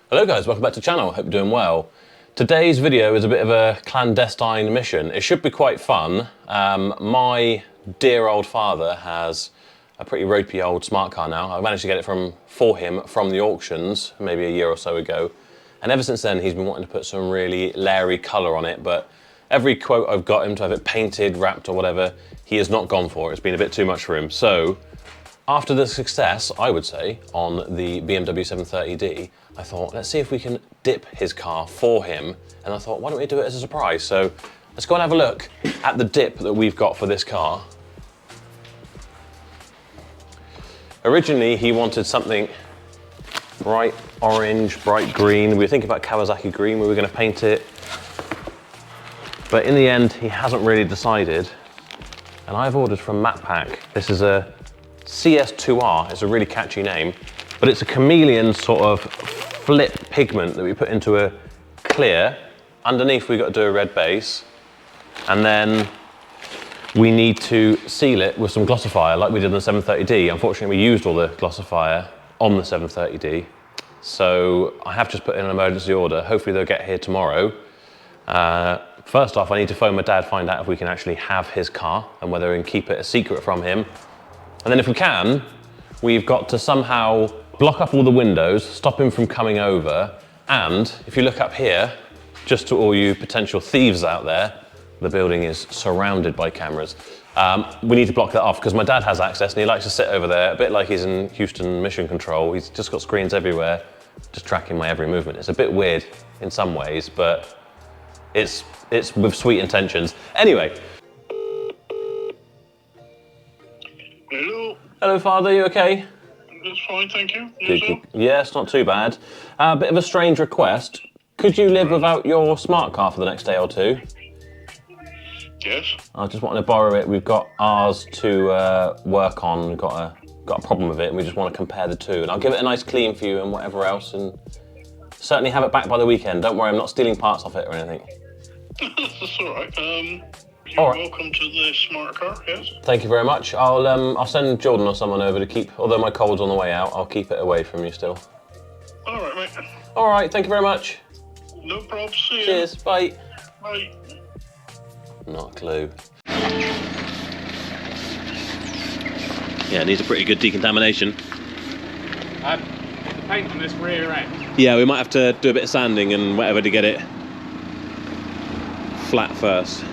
Hello guys, welcome back to the channel, hope you're doing well. Today's video is a bit of a clandestine mission. It should be quite fun. My dear old father has a pretty ropey old smart car now. I managed to get it for him from the auctions maybe a year or so ago. And ever since then he's been wanting to put some really leery colour on it, but every quote I've got him to have it painted, wrapped or whatever, he has not gone for it. It's been a bit too much for him. So after the success, I would say, on the BMW 730D, I thought, let's see if we can dip his car for him. And I thought, why don't we do it as a surprise? So let's go and have a look at the dip that we've got for this car. Originally, he wanted something bright orange, bright green. We were thinking about Kawasaki green, we were gonna paint it. But in the end, he hasn't really decided. And I've ordered from Matte Pack. This is a CS2R, it's a really catchy name, but it's a Chameleon sort of flip pigment that we put into a clear. Underneath we've got to do a red base, and then we need to seal it with some glossifier like we did on the 730D. Unfortunately we used all the glossifier on the 730D, so I have just put in an emergency order. Hopefully they'll get here tomorrow. First off, I need to phone my dad, find out if we can actually have his car and whether we can keep it a secret from him. And then if we can, we've got to somehow block up all the windows, stop him from coming over. And if you look up here, just to all you potential thieves out there, the building is surrounded by cameras. We need to block that off because my dad has access and he likes to sit over there, a bit like he's in Houston Mission Control. He's just got screens everywhere, just tracking my every movement. It's a bit weird in some ways, but it's with sweet intentions. Anyway. Hello. Hello, Father, you okay? That's fine, thank you. Good. Yes, not too bad. A bit of a strange request. Could you live without your smart car for the next day or two? Yes. I just wanted to borrow it. We've got ours to work on. We've got a problem with it, and we just want to compare the two. And I'll give it a nice clean for you and whatever else, and certainly have it back by the weekend. Don't worry, I'm not stealing parts off it or anything. That's all right. You're welcome to the smart car, yes. Thank you very much. I'll send Jordan or someone over to keep, although my cold's on the way out, I'll keep it away from you still. All right, mate. All right, thank you very much. No problem, see you. Cheers, bye. Bye. Not a clue. Yeah, it needs a pretty good decontamination. The paint on this rear end. Yeah, we might have to do a bit of sanding and whatever to get it flat first.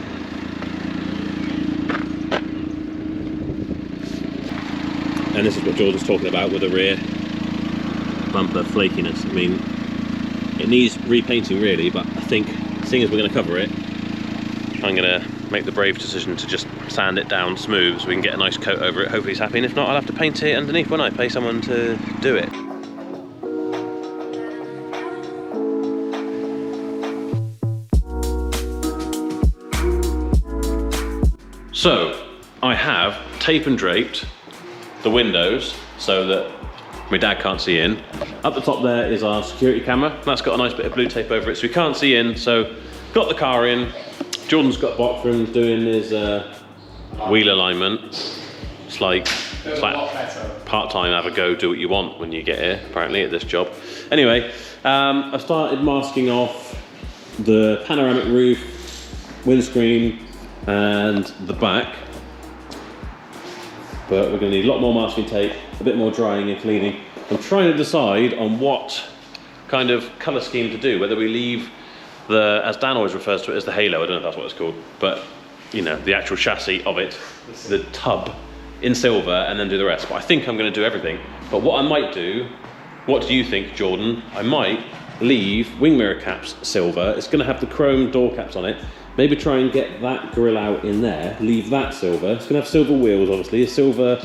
And this is what George was talking about with the rear bumper flakiness. I mean, it needs repainting really, but I think, seeing as we're going to cover it, I'm going to make the brave decision to just sand it down smooth so we can get a nice coat over it. Hopefully he's happy, and if not, I'll have to paint it underneath when I pay someone to do it. So, I have tape and draped the windows so that my dad can't see in. Up the top there is our security camera. That's got a nice bit of blue tape over it so we can't see in. So, got the car in. Jordan's got a box room doing his wheel alignment. It's like part-time, have a go, do what you want when you get here, apparently, at this job. Anyway, I started masking off the panoramic roof, windscreen, and the back. But we're going to need a lot more masking tape, a bit more drying and cleaning. I'm trying to decide on what kind of colour scheme to do, whether we leave the, as Dan always refers to it, as the halo, I don't know if that's what it's called, but you know, the actual chassis of it, the tub, in silver, and then do the rest. But I think I'm going to do everything. But what I might do, what do you think, Jordan? I might leave wing mirror caps silver. It's going to have the chrome door caps on it. Maybe try and get that grill out in there, leave that silver. It's going to have silver wheels, obviously. A silver,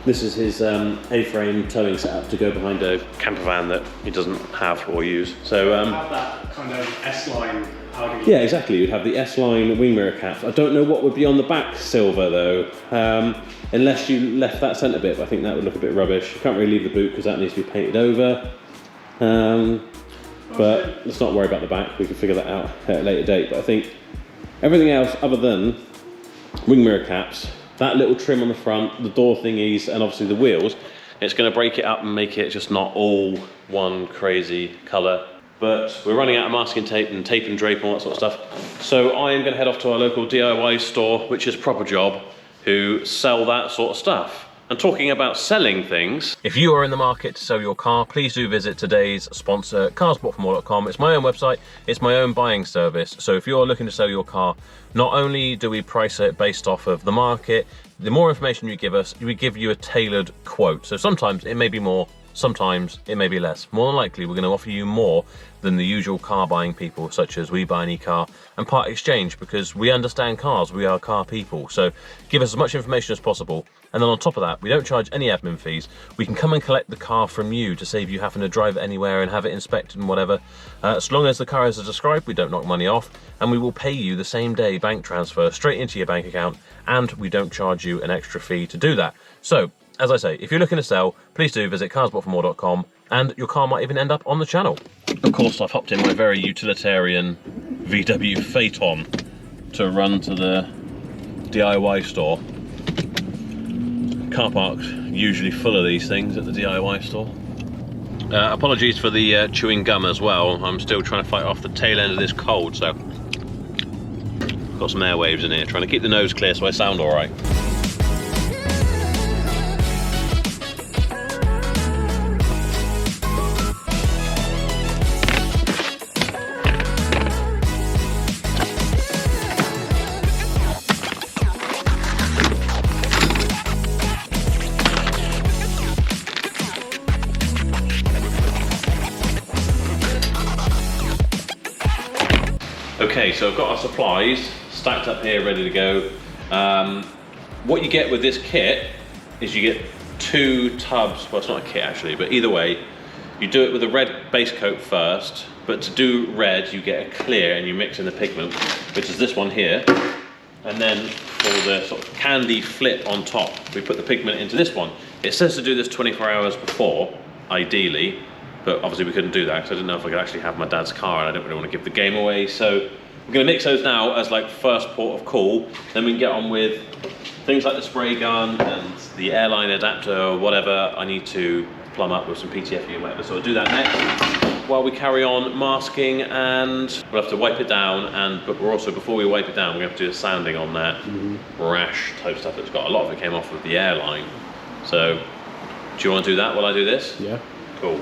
this is his A-frame towing setup to go behind a camper van that he doesn't have or use. So have that kind of S-line. Yeah, exactly. You'd have the S-line wing mirror caps. I don't know what would be on the back silver though, unless you left that centre bit. But I think that would look a bit rubbish. You can't really leave the boot because that needs to be painted over. But let's not worry about the back. We can figure that out at a later date. But I think everything else other than wing mirror caps, that little trim on the front, the door thingies, and obviously the wheels, It's going to break it up and make it just not all one crazy colour. But we're running out of masking tape and tape and drape and all that sort of stuff. So I am going to head off to our local DIY store, which is Proper Job, who sell that sort of stuff. And talking about selling things, if you are in the market to sell your car, please do visit today's sponsor, carsbought4more.com. It's my own website, it's my own buying service. So if you're looking to sell your car, not only do we price it based off of the market, the more information you give us, we give you a tailored quote. So sometimes it may be more, sometimes it may be less. More than likely, we're going to offer you more than the usual car buying people, such as We Buy Any Car and Part Exchange, because we understand cars, we are car people. So give us as much information as possible. And then on top of that, we don't charge any admin fees. We can come and collect the car from you to save you having to drive it anywhere and have it inspected and whatever. As long as the car is as described, we don't knock money off, and we will pay you the same day bank transfer straight into your bank account, and we don't charge you an extra fee to do that. So, as I say, if you're looking to sell, please do visit carsbought4more.com, and your car might even end up on the channel. Of course, I've hopped in my very utilitarian VW Phaeton to run to the DIY store. Car park's usually full of these things at the DIY store. Apologies for the chewing gum as well. I'm still trying to fight off the tail end of this cold, so got some airwaves in here, trying to keep the nose clear so I sound all right. Okay, so I've got our supplies stacked up here, ready to go. What you get with this kit is you get 2 tubs, well it's not a kit actually, but either way, you do it with a red base coat first, but to do red you get a clear and you mix in the pigment, which is this one here, and then for the sort of candy flip on top, we put the pigment into this one. It says to do this 24 hours before, ideally, but obviously we couldn't do that because I didn't know if I could actually have my dad's car and I didn't really want to give the game away. So we're going to mix those now as like first port of call. Then we can get on with things like the spray gun and the airline adapter or whatever I need to plumb up with some PTFE and whatever. So I'll do that next while we carry on masking, and we'll have to wipe it down. But we're also, before we wipe it down, we're going to have to do a sanding on that rash type stuff that's got. A lot of it came off with the airline. So do you want to do that while I do this? Yeah. Cool.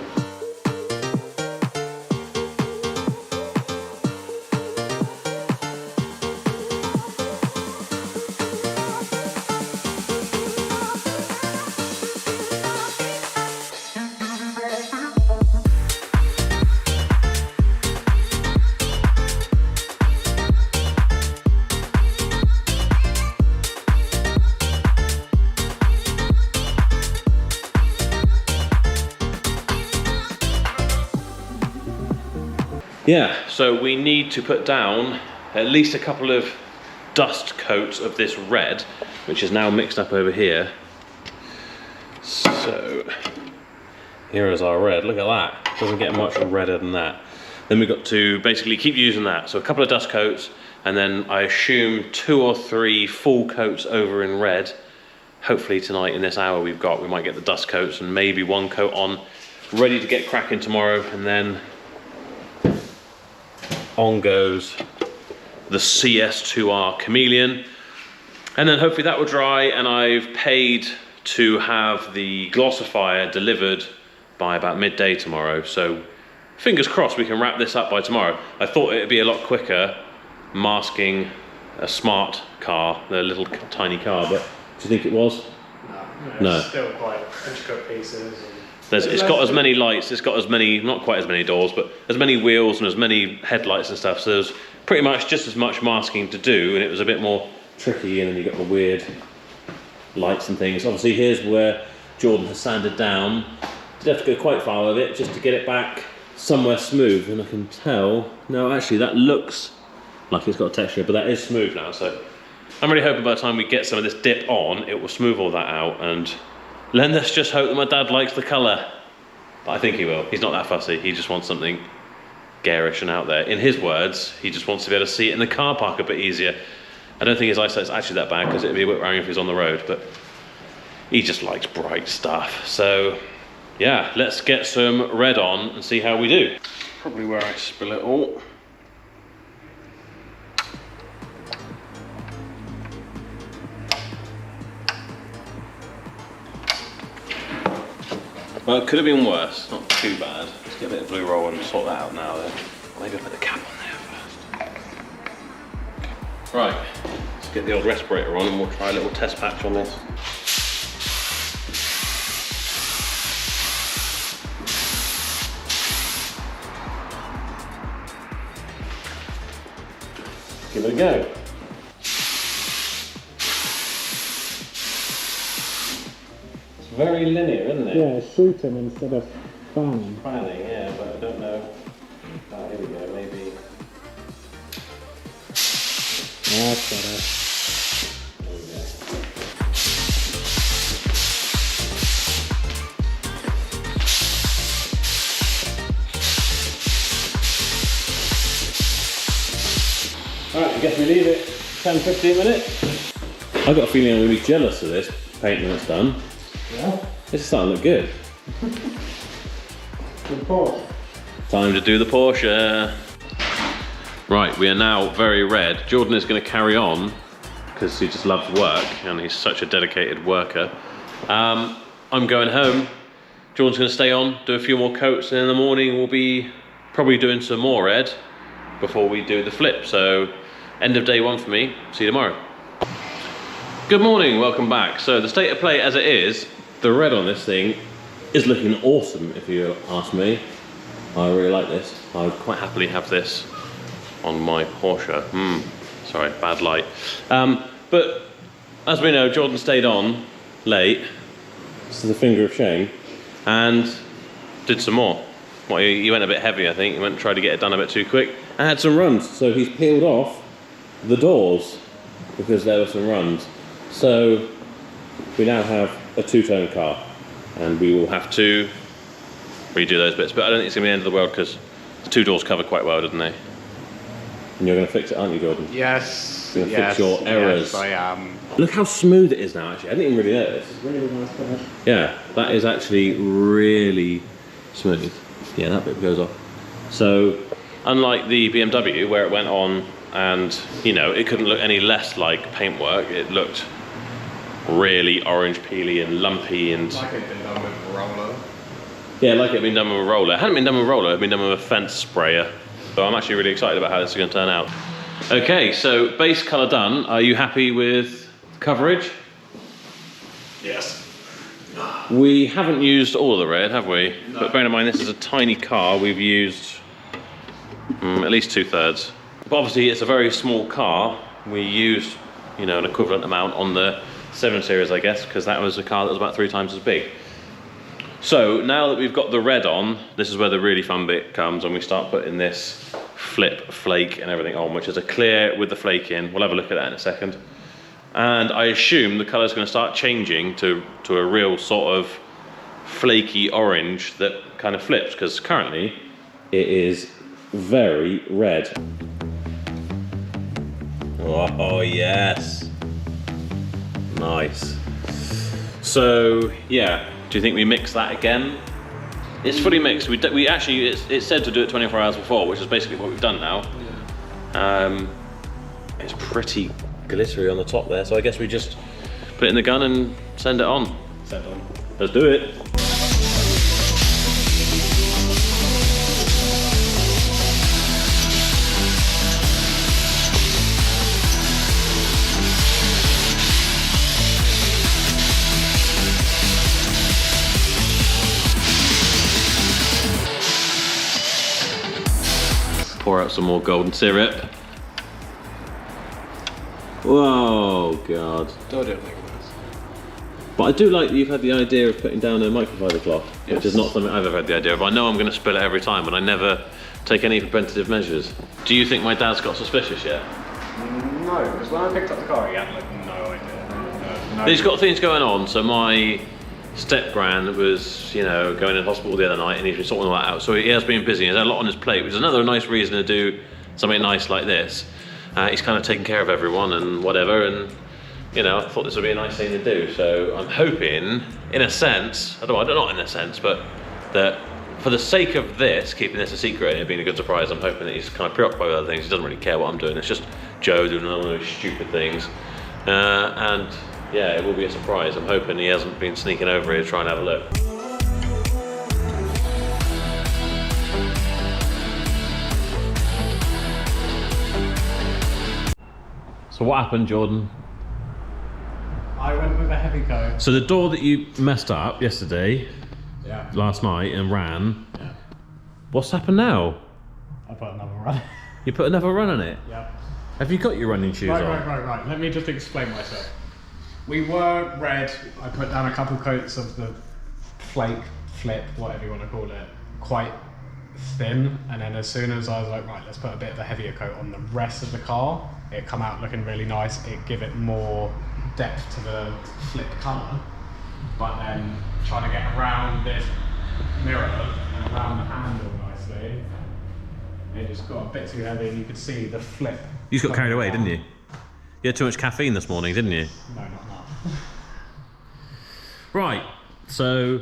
Yeah, so we need to put down at least a couple of dust coats of this red, which is now mixed up over here. So here is our red, look at that. Doesn't get much redder than that. Then we've got to basically keep using that. So a couple of dust coats, and then I assume 2 or 3 full coats over in red. Hopefully tonight in this hour we might get the dust coats and maybe 1 coat on, ready to get cracking tomorrow, and then on goes the CS2R Chameleon, and then hopefully that will dry, and I've paid to have the glossifier delivered by about midday tomorrow, so fingers crossed we can wrap this up by tomorrow. I thought it'd be a lot quicker masking a smart car, the little tiny car, but do you think it was? No. It's still quite intricate pieces. It's got as many lights, it's got as many, not quite as many doors, but as many wheels and as many headlights and stuff. So there's pretty much just as much masking to do, and it was a bit more tricky, and then you got the weird lights and things. Obviously here's where Jordan has sanded down. Did have to go quite far with it just to get it back somewhere smooth, and I can tell, no actually that looks like it's got a texture, but that is smooth now. So I'm really hoping by the time we get some of this dip on, it will smooth all that out, and let's just hope that my dad likes the colour. But I think he will. He's not that fussy. He just wants something garish and out there. In his words, he just wants to be able to see it in the car park a bit easier. I don't think his eyesight's actually that bad, because it'd be a bit worrying if he's on the road, but he just likes bright stuff. So yeah, let's get some red on and see how we do. Probably where I spill it all. Well, it could have been worse, not too bad. Let's get a bit of blue roll and sort that out now then. Maybe I'll put the cap on there first. Right, let's get the old respirator on and we'll try a little test patch on this. Give it a go. Very linear, isn't it? Yeah, shooting instead of fanning. Fanning, yeah, but I don't know. Oh, here we go, maybe. That's better. There we go. Alright, I guess we leave it 10-15 minutes. I've got a feeling I'm going to be jealous of this paint when it's done. Yeah? It's starting to look good. Good Porsche. Time to do the Porsche. Right, we are now very red. Jordan is going to carry on because he just loves work and he's such a dedicated worker. I'm going home. Jordan's going to stay on, do a few more coats, and in the morning we'll be probably doing some more red before we do the flip. So end of day one for me. See you tomorrow. Good morning, welcome back. So the state of play as it is, the red on this thing is looking awesome if you ask me. I really like this. I would quite happily have this on my Porsche. Sorry, bad light. But as we know, Jordan stayed on late. This is a finger of shame. And did some more. Well, he went a bit heavy, I think. He went and tried to get it done a bit too quick. And had some runs, so he's peeled off the doors because there were some runs. So we now have a two-tone car and we will have to redo those bits, but I don't think it's going to be the end of the world because the two doors cover quite well, didn't they? And you're going to fix it, aren't you, Jordan? Yes. You're going to fix your errors. Yes, I am. Look how smooth it is now, actually. I didn't even really notice. Really nice finish. Yeah, that is actually really smooth. Yeah, that bit goes off. So, unlike the BMW where it went on and, you know, it couldn't look any less like paintwork, it looked really orange peely and lumpy and... Like it'd been done with a roller. Yeah, like it'd been done with a roller. It hadn't been done with a roller, it'd been done with a fence sprayer. So I'm actually really excited about how this is going to turn out. Okay, so base colour done. Are you happy with coverage? Yes. We haven't used all of the red, have we? No. But bearing in mind this is a tiny car, we've used at least 2/3. But obviously it's a very small car. We used, you know, an equivalent amount on the 7 Series, I guess, because that was a car that was about 3 times as big. So now that we've got the red on, this is where the really fun bit comes when we start putting this flip, flake and everything on, which is a clear with the flake in. We'll have a look at that in a second. And I assume the colour's going to start changing to a real sort of flaky orange that kind of flips, because currently it is very red. Oh yes. Nice. So yeah, do you think we mix that again? It's fully mixed. We actually, it's said to do it 24 hours before, which is basically what we've done now. Yeah. It's pretty glittery on the top there, so I guess we just put it in the gun and send it on. Send on. Let's do it. Pour out some more golden syrup. Whoa, God. Don't do it like this. But I do like that you've had the idea of putting down a microfiber cloth, Yes. which is not something I've ever had the idea of. I know I'm going to spill it every time, but I never take any preventative measures. Do you think my dad's got suspicious yet? No, because when I picked up the car, he had like no idea. No. He's got things going on, so my step-grand was, you know, going in hospital the other night and he's been sorting all that out. So he has been busy, he's had a lot on his plate, which is another nice reason to do something nice like this. He's kind of taking care of everyone and whatever, and you know, I thought this would be a nice thing to do. So I'm hoping, in a sense, I don't know, not in a sense, but that for the sake of this, keeping this a secret and it being a good surprise, I'm hoping that he's kind of preoccupied with other things. He doesn't really care what I'm doing. It's just Joe doing all those stupid things. And yeah, it will be a surprise. I'm hoping he hasn't been sneaking over here to try and have a look. So what happened, Jordan? I went with a heavy coat. So the door that you messed up yesterday, last night, and ran, what's happened now? I put another run. You put another run on it? Yep. Have you got your running shoes on? Right. Let me just explain myself. We were red. I put down a couple coats of the flake, flip, whatever you want to call it, quite thin. And then as soon as I was like, right, let's put a bit of a heavier coat on the rest of the car, it come out looking really nice. It give it more depth to the flip colour. But then trying to get around this mirror and around the handle nicely, it just got a bit too heavy and you could see the flip. You just got carried away, didn't you? You had too much caffeine this morning, didn't you? No, not enough. Right, so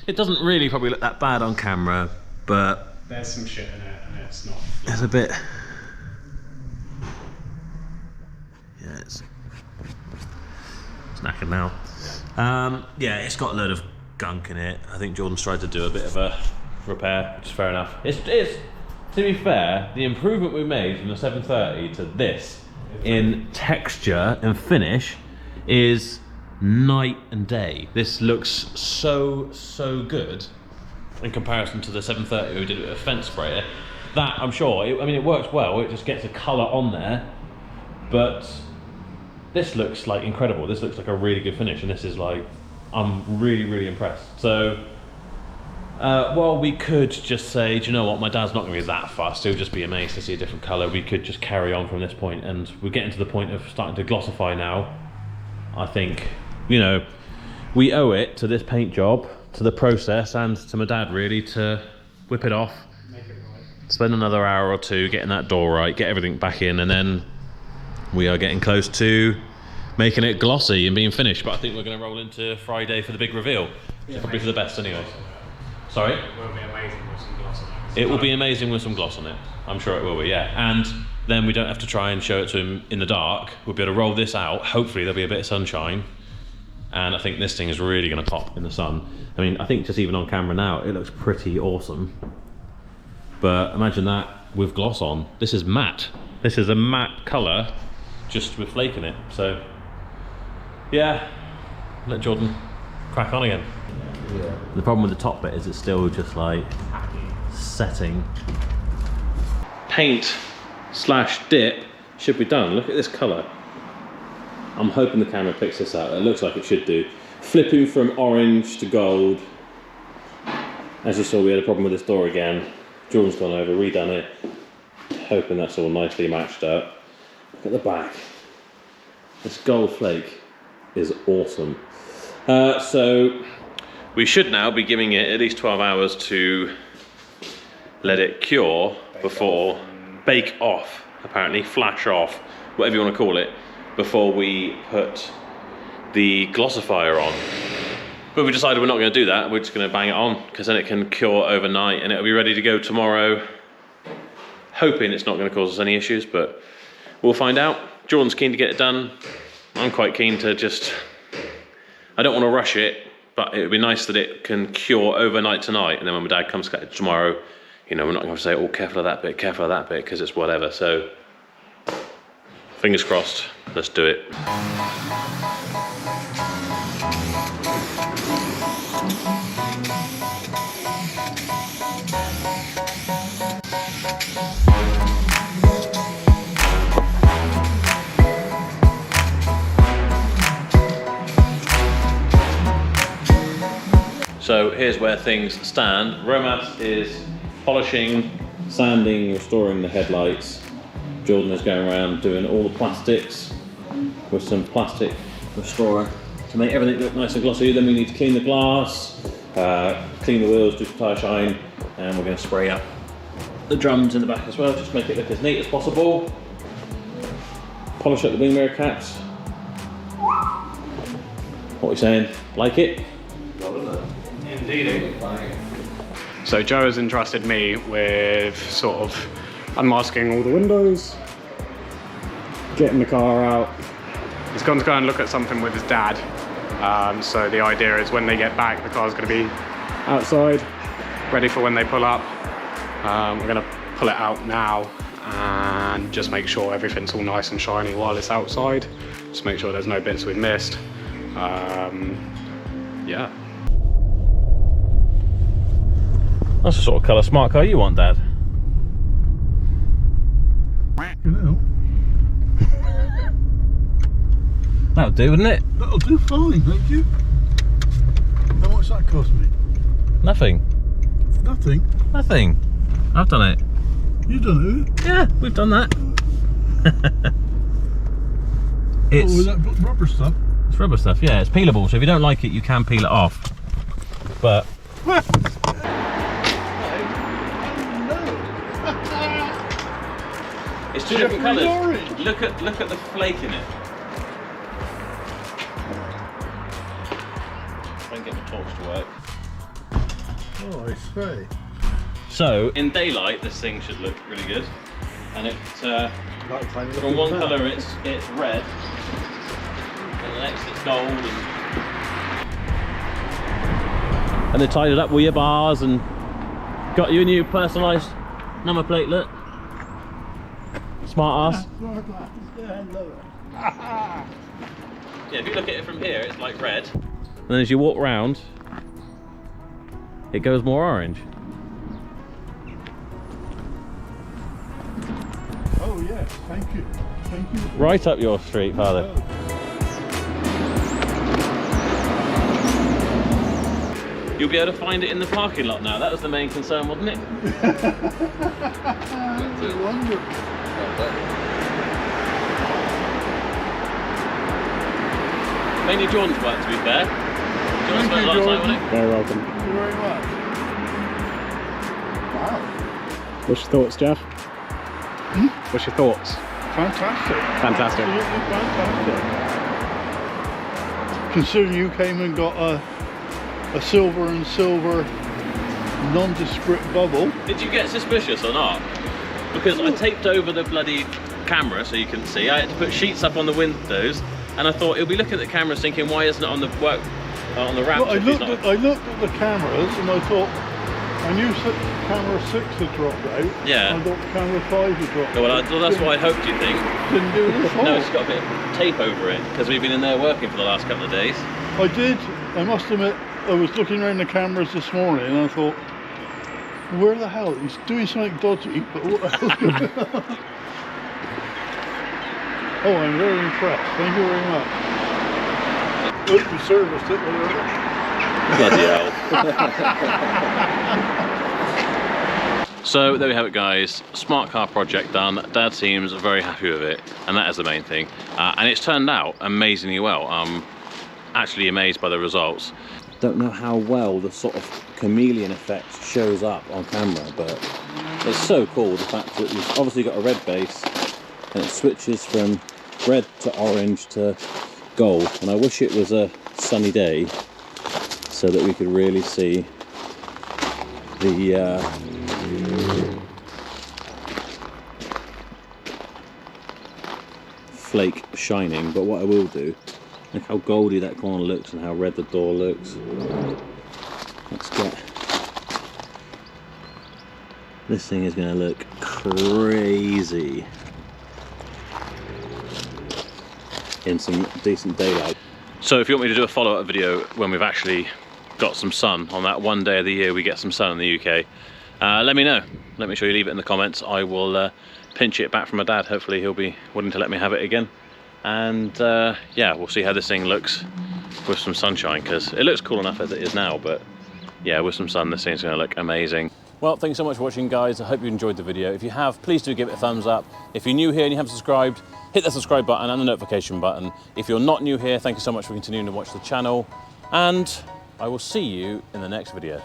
it doesn't really probably look that bad on camera, but There's some shit in it and it's not. it's a bit... Yeah, it's knackered now. Yeah, it's got a load of gunk in it. I think Jordan's tried to do a bit of a repair, which is fair enough. It's to be fair, the improvement we made from the 730 to this in texture and finish is night and day. This looks so good in comparison to the 730 where we did it with a fence sprayer. That, I'm sure, I mean, it works well. It just gets a colour on there, but this looks like incredible. This looks like a really good finish, and this is like, I'm really impressed. So, well, we could just say, do you know what, my dad's not going to be that fussed. He'll just be amazed to see a different colour. We could just carry on from this point, and we're getting to the point of starting to glossify now. I think, you know, we owe it to this paint job, to the process, and to my dad really to whip it off. Make it right. Spend another hour or two getting that door right, get everything back in, and then we are getting close to making it glossy and being finished. But I think we're going to roll into Friday for the big reveal. So probably for the best anyway. Sorry? It will be amazing with some gloss on it. It will be amazing with some gloss on it. I'm sure it will be, yeah. And then we don't have to try and show it to him in the dark. We'll be able to roll this out. Hopefully there'll be a bit of sunshine. And I think this thing is really going to pop in the sun. I mean, I think just even on camera now, it looks pretty awesome. But imagine that with gloss on. This is matte. This is a matte colour, just with flake in it. So, yeah, let Jordan crack on again. Yeah. The problem with the top bit is it's still just like setting. Paint / dip should be done. Look at this colour. I'm hoping the camera picks this out. It looks like it should do. Flipping from orange to gold. As you saw, we had a problem with this door again. Jordan's gone over, redone it. Hoping that's all nicely matched up. Look at the back. This gold flake is awesome. So we should now be giving it at least 12 hours to let it cure before, bake off, apparently, flash off, whatever you want to call it, before we put the glossifier on. But we decided we're not going to do that. We're just going to bang it on, because then it can cure overnight and it'll be ready to go tomorrow. Hoping it's not going to cause us any issues, but we'll find out. Jordan's keen to get it done. I'm quite keen to just, I don't want to rush it, but it would be nice that it can cure overnight tonight, and then when my dad comes tomorrow, you know, we're not going to say, oh, careful of that bit, because it's whatever. So, fingers crossed, let's do it. So here's where things stand. Romas is polishing, sanding, restoring the headlights. Jordan is going around doing all the plastics with some plastic restorer to make everything look nice and glossy. Then we need to clean the glass, clean the wheels, do some tyre shine, and we're going to spray up the drums in the back as well, just to make it look as neat as possible. Polish up the wing mirror caps. What are you saying? Like it? Indeed. So Joe has entrusted me with sort of unmasking all the windows, getting the car out. He's gone to go and look at something with his dad. So the idea is when they get back, the car's going to be outside, ready for when they pull up. We're going to pull it out now and just make sure everything's all nice and shiny while it's outside. Just make sure there's no bits we've missed. Yeah. That's the sort of colour smart car you want, Dad. That'll do, wouldn't it? That'll do fine, thank you. How much that cost me? Nothing. Nothing. Nothing. I've done it. You done it? Yeah, we've done that. It's, with that rubber stuff? It's rubber stuff, yeah. It's peelable, so if you don't like it, you can peel it off. But it's two different colours. Look at the flake in it. Try and get my torch to work. Oh, I see. So in daylight, this thing should look really good, and it from one colour it's red, and the next it's gold, and they tied it up with your bars and got you a new personalised number plate. Look, smart ass. Yeah, if you look at it from here, it's like red, and then as you walk round, it goes more orange. Oh yes, thank you. Thank you. Right up your street, Father. You'll be able to find it in the parking lot now. That was the main concern, wasn't it? Wonderful. Mainly Jordan's work, to be fair. Jordan spent a lot of time on it. Very welcome. Thank you very much. Wow. What's your thoughts, Jeff? What's your thoughts? Fantastic. Fantastic. Absolutely fantastic. Considering you came and got a silver and silver nondescript bubble. Did you get suspicious or not? Because I taped over the bloody camera so you couldn't see. I had to put sheets up on the windows, and I thought it'll be looking at the cameras thinking, why isn't it on the ramp? Well, I looked at the cameras and I thought, I knew camera 6 had dropped out. Yeah. I thought camera 5 had dropped Well, out. that's what I hoped you'd think. Didn't do this. No, it's got a bit of tape over it because we've been in there working for the last couple of days. I did. I must admit, I was looking around the cameras this morning and I thought, where the hell? He's doing something dodgy, but what the hell? Oh, I'm very impressed. Thank you very much. Hope you serviced it, whatever. Bloody hell. So there we have it, guys. Smart car project done. Dad seems very happy with it, and that is the main thing. And it's turned out amazingly well. I'm actually amazed by the results. Don't know how well the sort of chameleon effect shows up on camera, but it's so cool, the fact that you've obviously got a red base and it switches from red to orange to gold. And I wish it was a sunny day so that we could really see the flake shining. But what I will do, look how goldy that corner looks and how red the door looks. Let's get... This thing is going to look crazy in some decent daylight. So if you want me to do a follow-up video when we've actually got some sun, on that one day of the year we get some sun in the UK, let me know. Let me sure you leave it in the comments. I will pinch it back from my dad. Hopefully he'll be willing to let me have it again. And yeah, we'll see how this thing looks with some sunshine, because it looks cool enough as it is now, but yeah, with some sun this thing's going to look amazing. Well, thanks so much for watching, guys. I hope you enjoyed the video. If you have, please do give it a thumbs up. If you're new here and you haven't subscribed, hit the subscribe button and the notification button. If you're not new here, thank you so much for continuing to watch the channel, and I will see you in the next video.